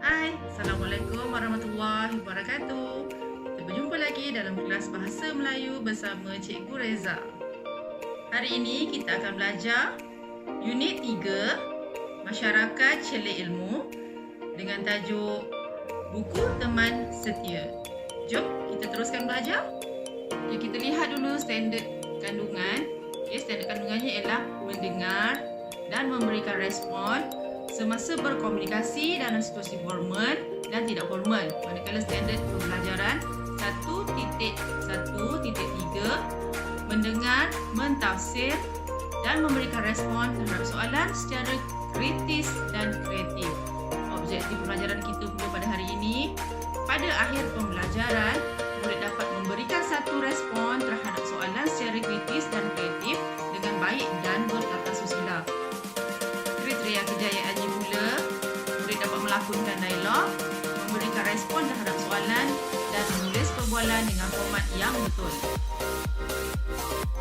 Hai, Assalamualaikum warahmatullahi wabarakatuh. Kita berjumpa lagi dalam kelas Bahasa Melayu bersama Cikgu Reza. Hari ini kita akan belajar Unit 3 Masyarakat Celik Ilmu dengan tajuk Buku Teman Setia. Jom kita teruskan belajar. Kita lihat dulu standard kandungan. Standard kandungannya ialah mendengar dan memberikan respon semasa berkomunikasi dalam situasi formal dan tidak formal. Manakala standard pembelajaran 1.1.3 mendengar, mentafsir dan memberikan respon terhadap soalan secara kritis dan kreatif. Objektif pembelajaran kita pula pada hari ini, pada akhir pembelajaran, murid dapat memberikan satu respon terhadap soalan secara kritis dan kreatif dengan baik dan bertata susila. Kriteria kejayaannya pula, murid dapat melakonkan dialog, memberikan respon terhadap soalan dan menulis perbualan dengan format yang betul.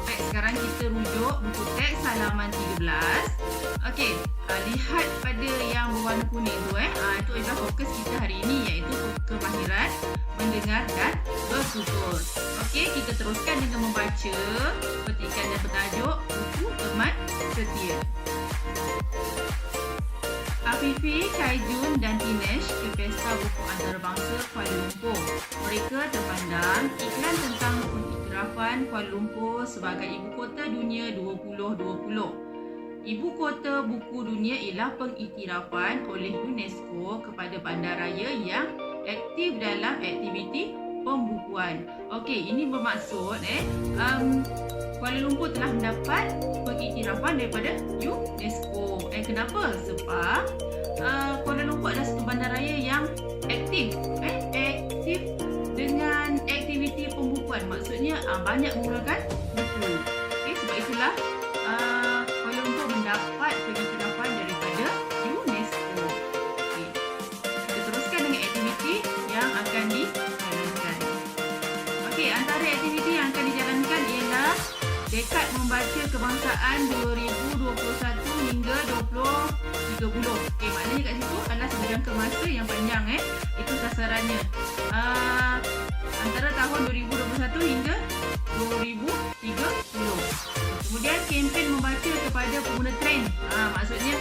Baik, sekarang kita rujuk buku teks halaman 13. Okey, lihat pada yang berwarna kuning tu itu adalah fokus kita hari ini, iaitu kemahiran mendengar dan bertutur. Okey, kita teruskan dengan membaca petikan dan bertajuk Buku Teman Setia. Afifi, Kaijun dan Tinesh ke Pesta Buku Antarabangsa Kuala Lumpur. Mereka terpandang iklan tentang pengiktirafan Kuala Lumpur sebagai Ibu Kota Dunia 2020. Ibu Kota Buku Dunia ialah pengiktirafan oleh UNESCO kepada bandaraya yang aktif dalam aktiviti pembukuan. Okey, ini bermaksud Kuala Lumpur telah mendapat pengiktirafan daripada UNESCO. Kenapa? Sebab Kuala Lumpur adalah satu bandaraya yang aktif dengan aktiviti pembukuan. Maksudnya banyak menggunakan buku. Sebab itulah Kuala Lumpur mendapat pengiktirafan daripada UNESCO. Kita teruskan dengan aktiviti yang akan dijalankan. Antara aktiviti yang akan dijalankan ialah Dekad Membaca Kebangsaan 2021 hingga 2030. Maknanya kat situ adalah sejangka masa yang panjang. Itu sasarannya. Antara tahun 2021 hingga 2030. Kemudian kempen membaca kepada pengguna tren. Maksudnya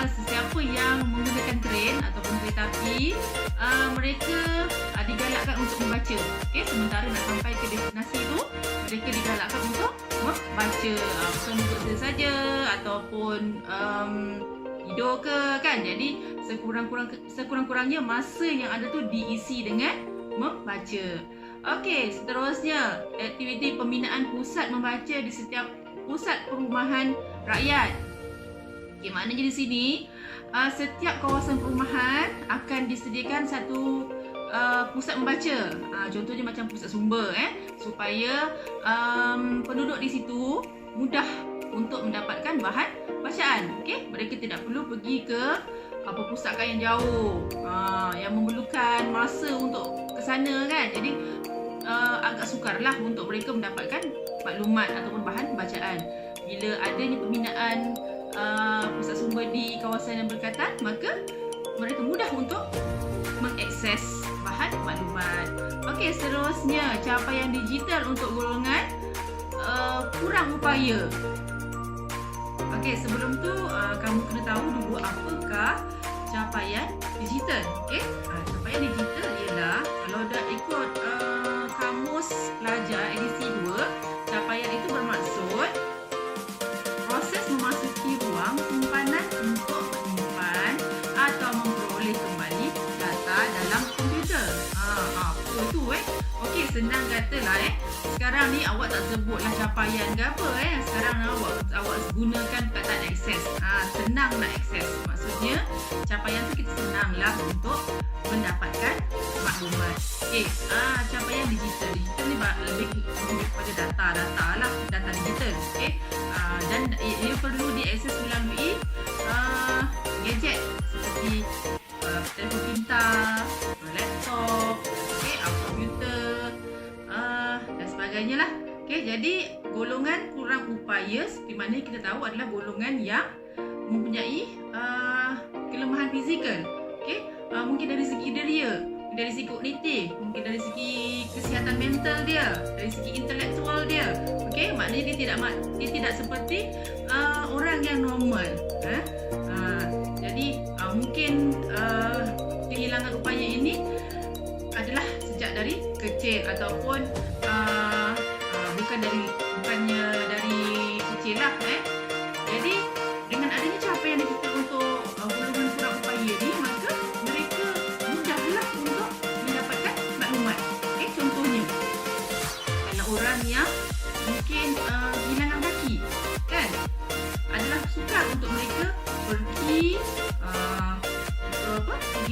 sesiapa yang menggunakan tren ataupun kereta api, mereka digalakkan untuk membaca. Sementara nak sampai ke destinasi itu, mereka digalakkan untuk membaca. Bukan untuk saja ataupun tidur ke kan. Jadi sekurang-kurangnya masa yang ada tu diisi dengan membaca. Seterusnya aktiviti pembinaan pusat membaca di setiap pusat perumahan rakyat. Maknanya di sini setiap kawasan perumahan akan disediakan satu pusat membaca. Contohnya macam pusat sumber supaya penduduk di situ mudah untuk mendapatkan bahan bacaan. Mereka tidak perlu pergi ke perpustakaan yang jauh, yang memerlukan masa untuk ke sana kan. Jadi agak sukarlah untuk mereka mendapatkan maklumat ataupun bahan bacaan. Bila adanya pembinaan pusat sumber di kawasan yang berdekatan, maka mereka mudah untuk mengakses bahan maklumat. Seterusnya capaian digital untuk golongan kurang upaya. Sebelum tu kamu kena tahu dulu apakah capaian digital. Capaian digital ialah, kalau dah ikut kamus pelajar edisi 2, capaian itu bermaksud proses memasuki ruang simpanan untuk menyimpan atau memperoleh kembali data dalam komputer. Apa tu senang katalah sekarang ni awak tak sebutlah capaian ke apa sekarang awak gunakan perkataan akses. Senang nak akses. Maksudnya capaian tu kita senanglah untuk mendapatkan maklumat. Capaian digital. Digital ni lebih kepada data lah, data digital. Dan ia perlu diakses melalui gadget seperti telefon pintar, laptop, komputer dan sebagainya lah. Jadi golongan kurang upaya seperti mana kita tahu adalah golongan yang mempunyai kelemahan fizikal. mungkin dari segi dia, dari segi kognitif, mungkin dari segi kesihatan mental dia, dari segi intelektual dia. Okey, maknanya dia tidak seperti orang yang normal. Jadi mungkin kehilangan upaya ini adalah sejak dari kecil ataupun bukannya dari kecil lah. Jadi dengan adanya capaian digital untuk golongan kurang upaya ni, maka mereka mudahlah untuk mendapatkan maklumat. Contohnya, kalau orang yang mungkin kehilangan kaki, kan, adalah sukar untuk mereka pergi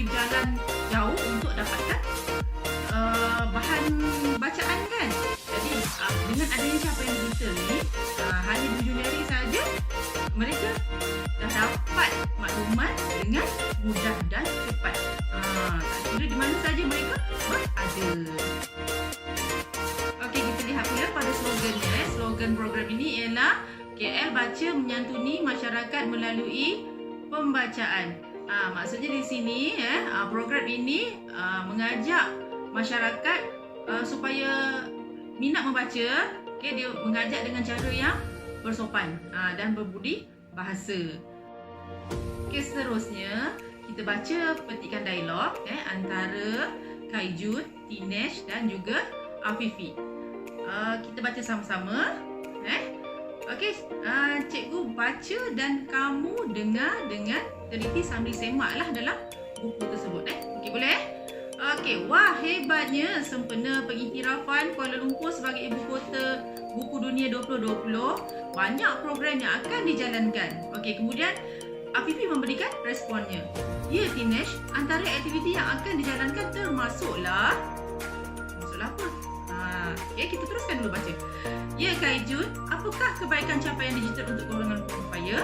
berjalan jauh untuk dapatkan bahan bacaan, kan. Jadi dengan adanya capaian digital ni, hanya 7 jari saja mereka dah dapat maklumat dengan mudah dan cepat. Tak kira di mana saja mereka berada. Okey, kita lihat pula pada slogannya. Slogan program ini ialah KL Baca Menyantuni Masyarakat Melalui Pembacaan. Maksudnya di sini program ini mengajak masyarakat supaya minat membaca. Dia mengajak dengan cara yang bersopan dan berbudi bahasa. Seterusnya kita baca petikan dialog antara Kaijun, Tinesh dan juga Afifi. Kita baca sama-sama. Okey, cikgu baca dan kamu dengar dengan teliti sambil semaklah dalam buku tersebut. Okey, boleh? Okey, wah hebatnya sempena pengiktirafan Kuala Lumpur sebagai ibu kota buku dunia 2020. Banyak program yang akan dijalankan. Okey, kemudian Afifi memberikan responnya. Ya, Tinesh, antara aktiviti yang akan dijalankan termasuklah apa? Okey, kita teruskan dulu baca. Ya, Kaijun, apakah kebaikan capaian digital untuk golongan berupaya?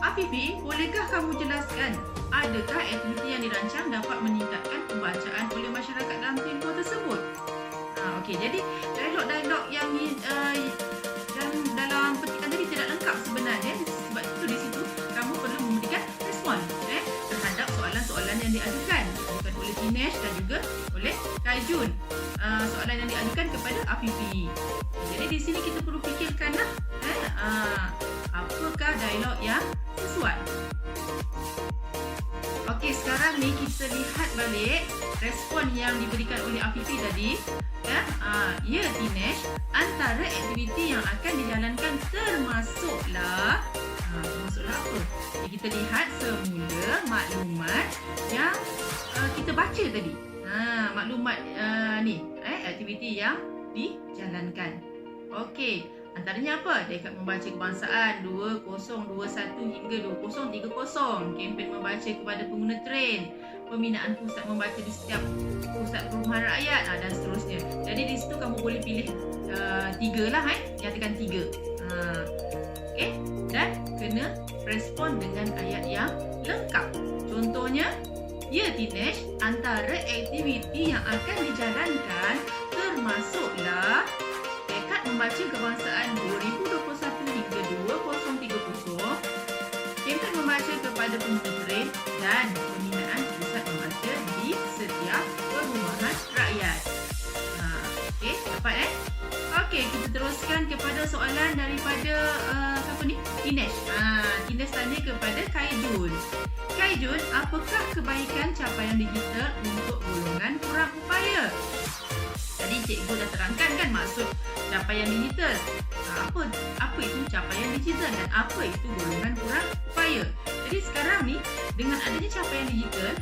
Afifi, bolehkah kamu jelaskan adakah aktiviti yang dirancang dapat meningkatkan pembacaan oleh masyarakat dalam tempoh tersebut? Okey, jadi dialog-dialog yang dalam petikan tadi tidak lengkap sebenarnya. Sebab itu di situ kamu perlu memberikan respon terhadap soalan-soalan yang diajukan oleh Tinesh dan juga oleh Kaijun. Soalan yang diajukan kepada Afifi. Jadi di sini kita perlu fikirkanlah apakah dialog yang sesuai. Okey, sekarang ni kita lihat balik respon yang diberikan oleh Afifi tadi. Ya, Tinesh, antara aktiviti yang akan dijalankan termasuklah apa? Kita lihat semula maklumat yang kita baca tadi. Maklumat ni, aktiviti yang dijalankan. Okey, antaranya apa? Dekat membaca kebangsaan 2021 hingga 2030, kempen membaca kepada pengguna tren, pembinaan pusat membaca di setiap pusat perumahan rakyat dan seterusnya. Jadi di situ kamu boleh pilih 3 lah, nyatakan 3. Okey, dan kena respon dengan ayat yang lengkap. Contohnya, ya Tinesh, antara aktiviti yang akan dijalankan termasuklah tekad membaca kebangsaan 2021 hingga 2030, kempen membaca kepada pengguna tren dan pembinaan pusat membaca di setiap perumahan rakyat. Okey, dapat Okey, kita teruskan kepada soalan daripada siapa ni? Tinesh. Tinesh tanya kepada Kaijun. Kaijun, apakah kebaikan capaian digital untuk golongan kurang upaya? Tadi cikgu dah terangkan kan maksud capaian digital. Apa itu capaian digital dan apa itu golongan kurang upaya? Jadi sekarang ni dengan adanya capaian digital,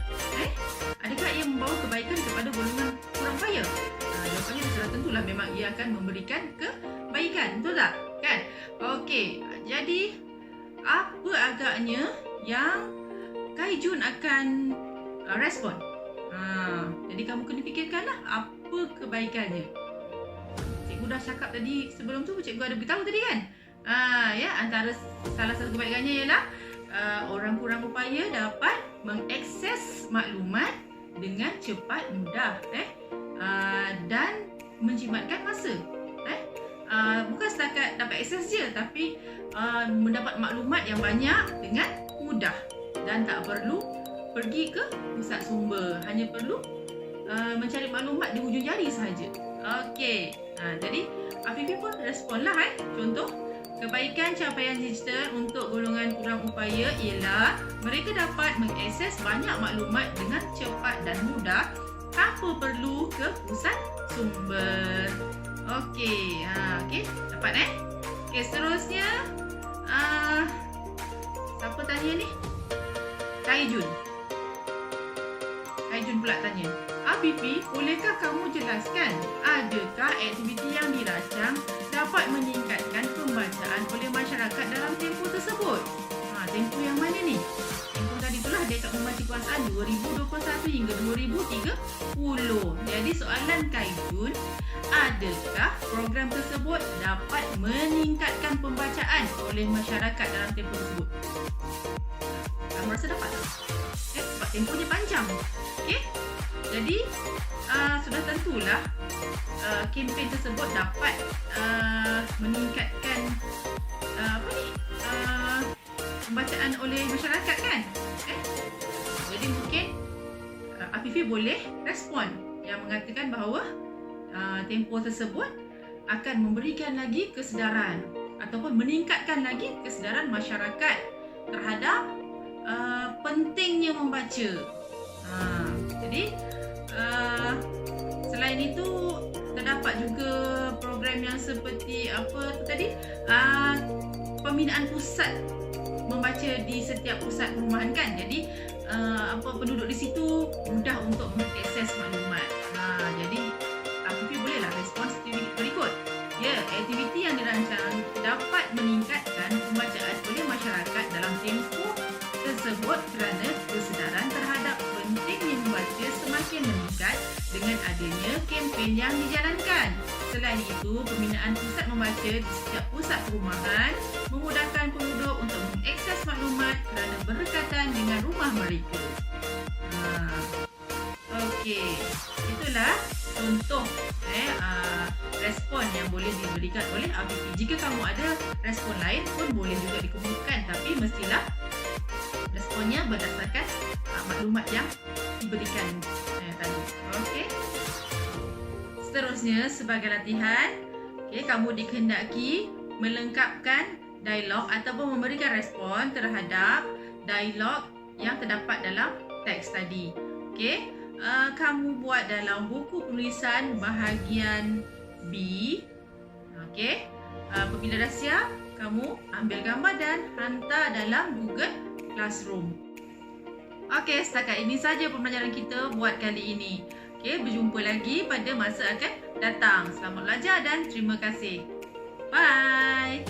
adakah ia membawa kebaikan kepada golongan kurang upaya? Jawapannya sudah tentulah memang ia akan memberikan kebaikan, betul tak? Kan? Okey, jadi apa agaknya yang Kaijun akan respon? Jadi kamu kena fikirkanlah apa kebaikannya. Cikgu dah cakap tadi sebelum tu, cikgu ada beritahu tadi kan? Antara salah satu kebaikannya ialah orang kurang upaya dapat mengakses maklumat dengan cepat, mudah, dan menjimatkan masa. Bukan setakat dapat akses je, tapi mendapat maklumat yang banyak dengan mudah dan tak perlu pergi ke pusat sumber. Hanya perlu mencari maklumat di hujung jari sahaja. Okey. Jadi Afifi pun responlah Contoh, kebaikan capaian digital untuk golongan kurang upaya ialah mereka dapat mengakses banyak maklumat dengan cepat dan mudah tanpa perlu ke pusat sumber. Okey. Okey, dapat Okey, seterusnya siapa tanya ni? Kaijun pula tanya, Afifi, bolehkah kamu jelaskan adakah aktiviti yang dirancang dapat meningkatkan pembacaan oleh masyarakat dalam tempoh tersebut? Tempoh yang mana ni? Tempoh tadi itulah dia akan membaca kelas 2021 hingga 2030. Jadi soalan Kaijun, adakah program tersebut dapat meningkatkan pembacaan oleh masyarakat dalam tempoh tersebut? Kamu rasa dapat tak? Sebab tempohnya panjang. Okey? Jadi sudah tentulah kempen tersebut dapat meningkatkan pembacaan oleh masyarakat kan? Jadi mungkin Afifi boleh respon yang mengatakan bahawa tempoh tersebut akan memberikan lagi kesedaran ataupun meningkatkan lagi kesedaran masyarakat terhadap pentingnya membaca. Jadi selain itu terdapat juga program yang seperti apa tadi, pembinaan pusat membaca di setiap pusat perumahan kan. Jadi penduduk di situ mudah untuk mengakses maklumat. Jadi Afifi bolehlah respon seperti berikut. Ya, aktiviti yang dirancang dapat meningkatkan pembacaan oleh masyarakat dalam tempoh tersebut kerana kesedaran terhadap pentingnya membaca semakin meningkat dengan adanya kempen yang dijalankan. Selain itu, pembinaan pusat membaca di setiap pusat perumahan memudahkan penduduk untuk mengakses maklumat kerana berdekatan dengan rumah mereka. Okey, itulah contoh respon yang boleh diberikan oleh Afifi. Jika kamu ada respon lain pun boleh juga dikemukakan, tapi mestilah responnya berdasarkan maklumat yang diberikan tadi. Okey. Seterusnya sebagai latihan, kamu dikehendaki melengkapkan dialog ataupun memberikan respon terhadap dialog yang terdapat dalam teks tadi. Okey. Kamu buat dalam buku penulisan bahagian B. Okey. Apabila dah siap, kamu ambil gambar dan hantar dalam Google Classroom. Okey, setakat ini saja pembelajaran kita buat kali ini. Okey, berjumpa lagi pada masa akan datang. Selamat belajar dan terima kasih. Bye.